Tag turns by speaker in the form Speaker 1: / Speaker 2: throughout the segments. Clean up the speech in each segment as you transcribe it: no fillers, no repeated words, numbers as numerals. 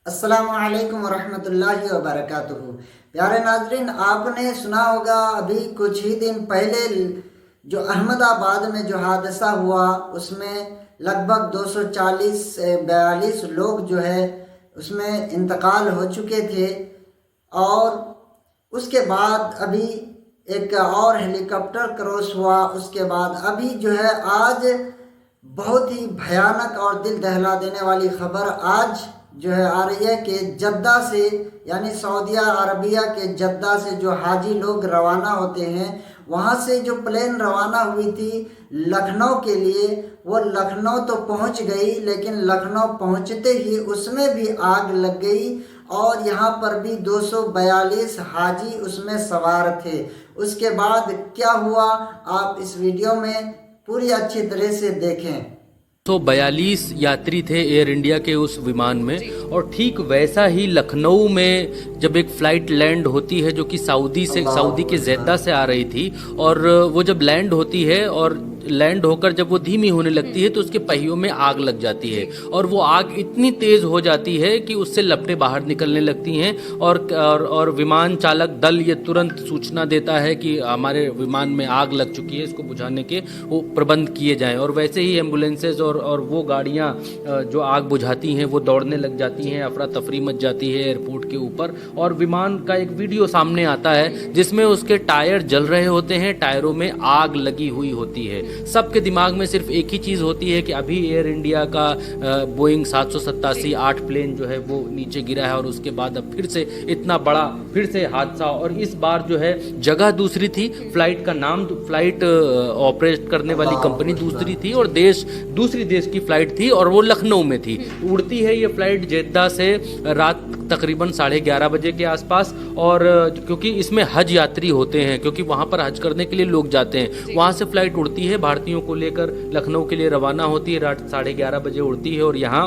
Speaker 1: अस्सलामुअलैकुम वरहमतुल्लाहि वबरकातुहू। प्यारे नाजरीन, आपने सुना होगा अभी कुछ ही दिन पहले जो अहमदाबाद में जो हादसा हुआ उसमें लगभग 240-42 लोग जो है उसमें इंतकाल हो चुके थे। और उसके बाद अभी एक और हेलीकॉप्टर क्रॉस हुआ। उसके बाद अभी जो है आज बहुत ही भयानक और दिल दहला देने वाली खबर आज जो है आ रही है कि जद्दा से यानी सऊदी अरबिया के जद्दा से जो हाजी लोग रवाना होते हैं, वहाँ से जो प्लेन रवाना हुई थी लखनऊ के लिए, वो लखनऊ तो पहुँच गई, लेकिन लखनऊ पहुँचते ही उसमें भी आग लग गई और यहाँ पर भी 242 हाजी उसमें सवार थे। उसके बाद क्या हुआ आप इस वीडियो में पूरी अच्छी तरह से देखें।
Speaker 2: 142 यात्री थे एयर इंडिया के उस विमान में, और ठीक वैसा ही लखनऊ में जब एक फ़्लाइट लैंड होती है जो कि सऊदी के जेद्दा से आ रही थी, और वो जब लैंड होती है और लैंड होकर जब वो धीमी होने लगती है तो उसके पहियों में आग लग जाती है, और वो आग इतनी तेज हो जाती है कि उससे लपटें बाहर निकलने लगती हैं। और विमान चालक दल ये तुरंत सूचना देता है कि हमारे विमान में आग लग चुकी है, इसको बुझाने के वो प्रबंध किए जाएं। और वैसे ही एम्बुलेंसेज और वो गाड़ियां जो आग बुझाती हैं वो दौड़ने लग जाती हैं, अफरा तफरी मच जाती है एयरपोर्ट के ऊपर। और विमान का एक वीडियो सामने आता है जिसमें उसके टायर जल रहे होते हैं, टायरों में आग लगी हुई होती है। सबके दिमाग में सिर्फ एक ही चीज़ होती है कि अभी एयर इंडिया का बोइंग 787-8 प्लेन जो है वो नीचे गिरा है, और उसके बाद अब फिर से इतना बड़ा फिर से हादसा। और इस बार जो है जगह दूसरी थी, फ्लाइट का नाम, फ्लाइट ऑपरेट करने वाली कंपनी दूसरी थी, और देश दूसरी देश की फ्लाइट थी, और वो लखनऊ में थी। उड़ती है ये फ्लाइट जेद्दा से रात तकरीबन 11:30 बजे के आसपास। और क्योंकि इसमें हज यात्री होते हैं, क्योंकि वहाँ पर हज करने के लिए लोग जाते हैं, वहाँ से फ्लाइट उड़ती है, भारतीयों को लेकर लखनऊ के लिए रवाना होती है, रात 11:30 बजे उड़ती है और यहाँ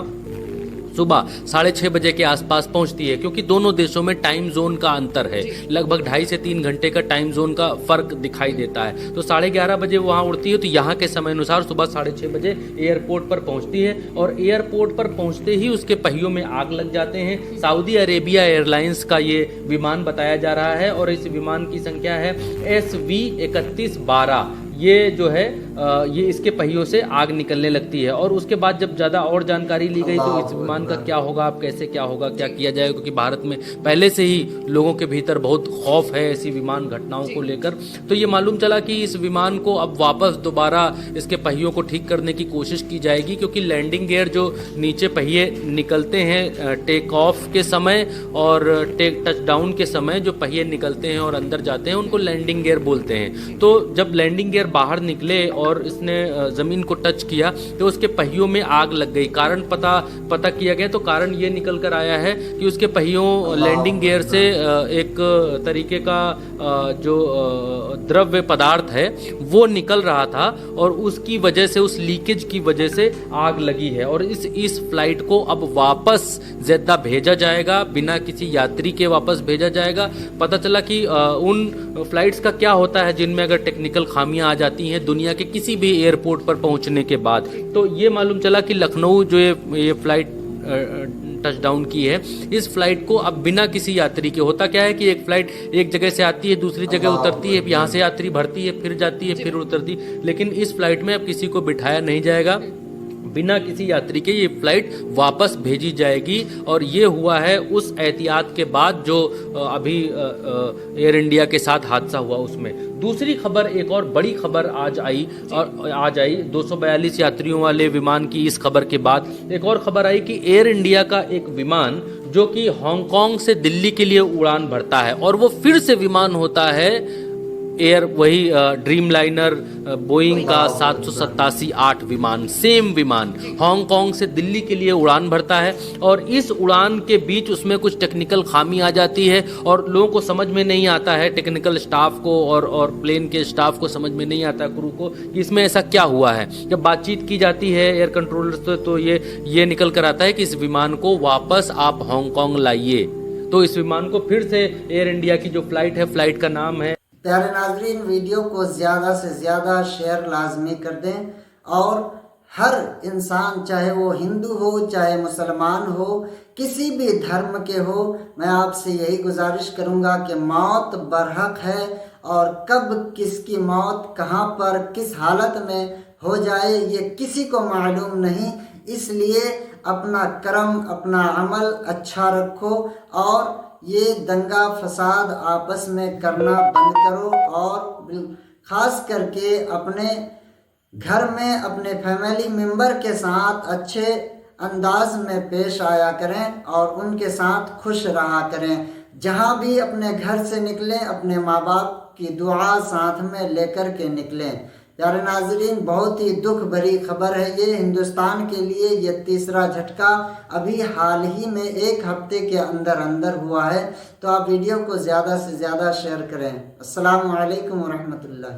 Speaker 2: सुबह 6:30 बजे के आसपास पहुंचती है। क्योंकि दोनों देशों में टाइम जोन का अंतर है, लगभग 2.5 से 3 घंटे का टाइम जोन का फर्क दिखाई देता है। तो 11:30 बजे वहां उड़ती है, तो यहाँ के समय अनुसार सुबह 6:30 बजे एयरपोर्ट पर पहुंचती है, और एयरपोर्ट पर पहुंचते ही उसके पहियों में आग लग जाते हैं। सऊदी अरेबिया एयरलाइंस का ये विमान बताया जा रहा है, और इस विमान की संख्या है SV3112। ये जो है ये इसके पहियों से आग निकलने लगती है। और उसके बाद जब ज़्यादा और जानकारी ली गई तो इस विमान का क्या होगा, अब कैसे क्या होगा, क्या किया जाएगा, क्योंकि भारत में पहले से ही लोगों के भीतर बहुत खौफ है ऐसी विमान घटनाओं को लेकर। तो ये मालूम चला कि इस विमान को अब वापस दोबारा इसके पहियों को ठीक करने की कोशिश की जाएगी, क्योंकि लैंडिंग गियर जो नीचे पहिए निकलते हैं टेक ऑफ के समय और टच डाउन के समय जो पहिए निकलते हैं और अंदर जाते हैं उनको लैंडिंग गियर बोलते हैं। तो जब लैंडिंग गियर बाहर निकले और इसने जमीन को टच किया तो उसके पहियों में आग लग गई। कारण पता किया गया तो कारण ये निकल कर आया है कि उसके पहियों लैंडिंग गियर से एक तरीके का जो द्रव्य पदार्थ है वो निकल रहा था, और उसकी वजह से, उस लीकेज की वजह से आग लगी है। और इस फ्लाइट को अब वापस जेद्दा भेजा जाएगा, बिना किसी यात्री के वापस भेजा जाएगा। पता चला कि उन फ्लाइट्स का क्या होता है जिनमें अगर टेक्निकल खामियां आ जाती हैं दुनिया के किसी भी एयरपोर्ट पर पहुंचने के बाद। तो ये मालूम चला कि लखनऊ जो ये फ्लाइट टच डाउन की है, इस फ्लाइट को अब बिना किसी यात्री के, होता क्या है कि एक फ्लाइट एक जगह से आती है, दूसरी जगह उतरती है, यहाँ से यात्री भरती है, फिर जाती है, फिर उतरती, लेकिन इस फ्लाइट में अब किसी को बिठाया नहीं जाएगा, बिना किसी यात्री के ये फ्लाइट वापस भेजी जाएगी। और ये हुआ है उस एहतियात के बाद जो अभी एयर इंडिया के साथ हादसा हुआ उसमें। दूसरी खबर, एक और बड़ी खबर आज आई 242 यात्रियों वाले विमान की इस खबर के बाद एक और खबर आई कि एयर इंडिया का एक विमान जो कि हांगकांग से दिल्ली के लिए उड़ान भरता है, और वो फिर से विमान होता है वही ड्रीम लाइनर बोइंग का 787-8 विमान, सेम विमान हांगकांग से दिल्ली के लिए उड़ान भरता है। और इस उड़ान के बीच उसमें कुछ टेक्निकल खामी आ जाती है, और लोगों को समझ में नहीं आता है, टेक्निकल स्टाफ को और प्लेन के स्टाफ को समझ में नहीं आता, क्रू को, कि इसमें ऐसा क्या हुआ है। जब बातचीत की जाती है एयर कंट्रोलर से तो ये निकल कर आता है कि इस विमान को वापस आप हांगकांग लाइए। तो इस विमान को फिर से एयर इंडिया की जो फ्लाइट है, फ्लाइट का नाम है।
Speaker 1: प्यारे नाजरीन, वीडियो को ज़्यादा से ज़्यादा शेयर लाजमी कर दें और हर इंसान, चाहे वो हिंदू हो चाहे मुसलमान हो, किसी भी धर्म के हो, मैं आपसे यही गुजारिश करूँगा कि मौत बरहक है और कब किसकी मौत कहाँ पर किस हालत में हो जाए ये किसी को मालूम नहीं। इसलिए अपना कर्म अपना अमल अच्छा रखो और ये दंगा फसाद आपस में करना बंद करो और ख़ास करके अपने घर में अपने फैमिली मेम्बर के साथ अच्छे अंदाज में पेश आया करें और उनके साथ खुश रहा करें। जहाँ भी अपने घर से निकलें अपने माँ बाप की दुआ साथ में लेकर के निकलें। प्यारे नाजरीन, बहुत ही दुख भरी खबर है ये हिंदुस्तान के लिए। ये तीसरा झटका अभी हाल ही में 1 हफ्ते के अंदर अंदर हुआ है। तो आप वीडियो को ज़्यादा से ज़्यादा शेयर करें। अस्सलामु अलैकुम व रहमतुल्लाह।